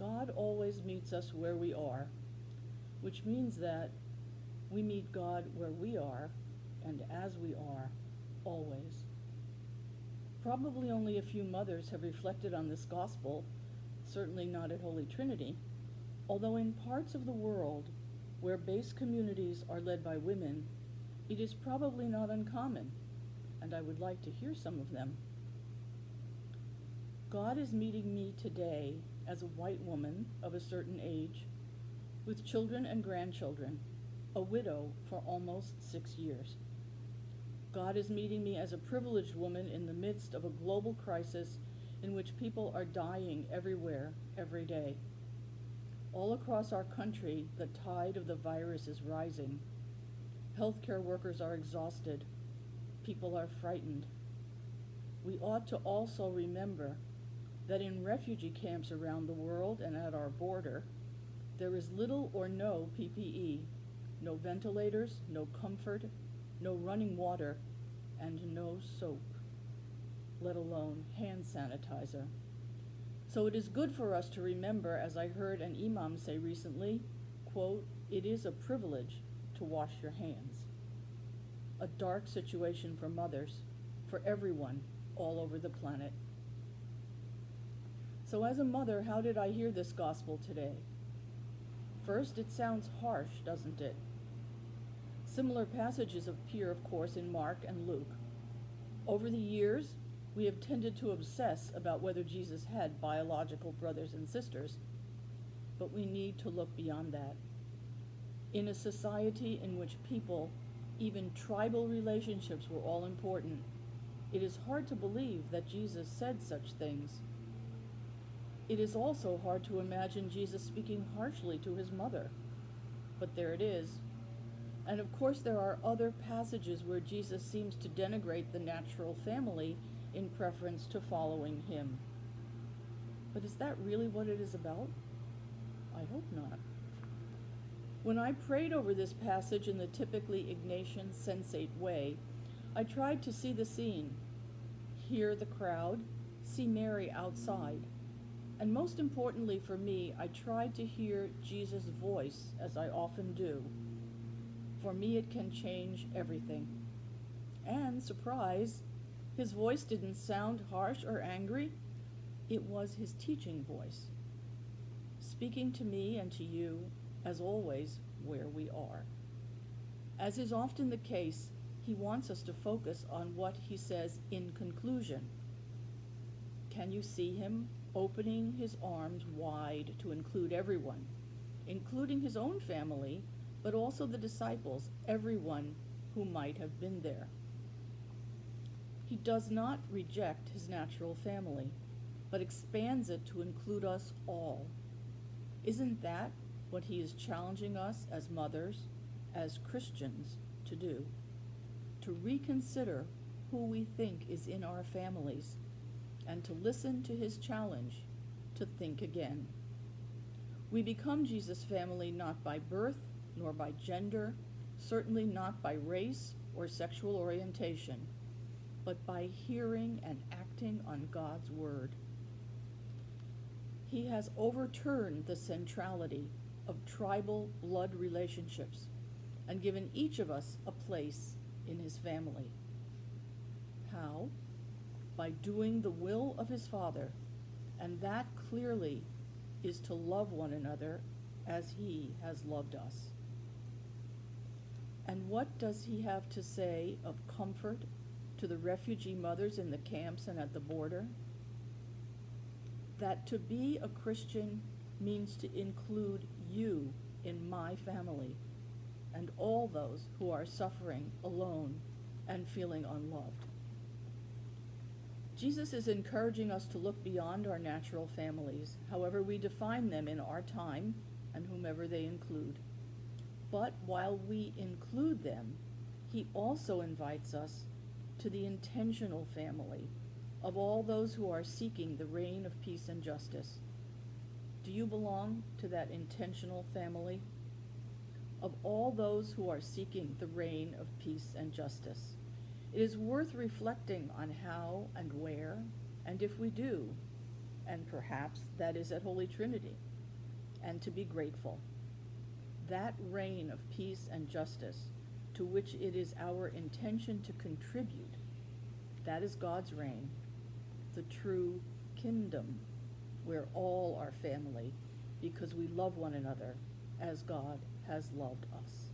God always meets us where we are, which means that we meet God where we are and as we are, always. Probably only a few mothers have reflected on this gospel, certainly not at Holy Trinity, although in parts of the world where base communities are led by women, it is probably not uncommon, and I would like to hear some of them. God is meeting me today as a white woman of a certain age, with children and grandchildren, a widow for almost 6 years. God is meeting me as a privileged woman in the midst of a global crisis in which people are dying everywhere, every day. All across our country, the tide of the virus is rising. Healthcare workers are exhausted. People are frightened. We ought to also remember that in refugee camps around the world and at our border, there is little or no PPE, no ventilators, no comfort, no running water, and no soap, let alone hand sanitizer. So it is good for us to remember, as I heard an imam say recently, quote, "It is a privilege to wash your hands." A dark situation for mothers, for everyone all over the planet. So as a mother, how did I hear this gospel today? First, it sounds harsh, doesn't it? Similar passages appear, of course, in Mark and Luke. Over the years, we have tended to obsess about whether Jesus had biological brothers and sisters, but we need to look beyond that. In a society in which people, even tribal relationships, were all important, it is hard to believe that Jesus said such things. It is also hard to imagine Jesus speaking harshly to his mother, but there it is. And of course there are other passages where Jesus seems to denigrate the natural family in preference to following him. But is that really what it is about? I hope not. When I prayed over this passage in the typically Ignatian sensate way, I tried to see the scene, hear the crowd, see Mary outside. And most importantly for me, I tried to hear Jesus' voice, as I often do. For me, it can change everything. And, surprise, his voice didn't sound harsh or angry. It was his teaching voice, speaking to me and to you, as always, where we are. As is often the case, he wants us to focus on what he says in conclusion. Can you see him opening his arms wide to include everyone, including his own family, but also the disciples, everyone who might have been there? He does not reject his natural family, but expands it to include us all. Isn't that what he is challenging us as mothers, as Christians, to do? To reconsider who we think is in our families, and to listen to his challenge to think again. We become Jesus' family not by birth, nor by gender, certainly not by race or sexual orientation, but by hearing and acting on God's word. He has overturned the centrality of tribal blood relationships and given each of us a place in his family. How? By doing the will of his Father, and that clearly is to love one another as he has loved us. And what does he have to say of comfort to the refugee mothers in the camps and at the border? That to be a Christian means to include you in my family and all those who are suffering alone and feeling unloved. Jesus is encouraging us to look beyond our natural families, however we define them in our time and whomever they include. But while we include them, he also invites us to the intentional family of all those who are seeking the reign of peace and justice. Do you belong to that intentional family? Of all those who are seeking the reign of peace and justice, it is worth reflecting on how and where, and if we do, and perhaps that is at Holy Trinity, and to be grateful. That reign of peace and justice, to which it is our intention to contribute, that is God's reign, the true kingdom, where all are family, because we love one another as God has loved us.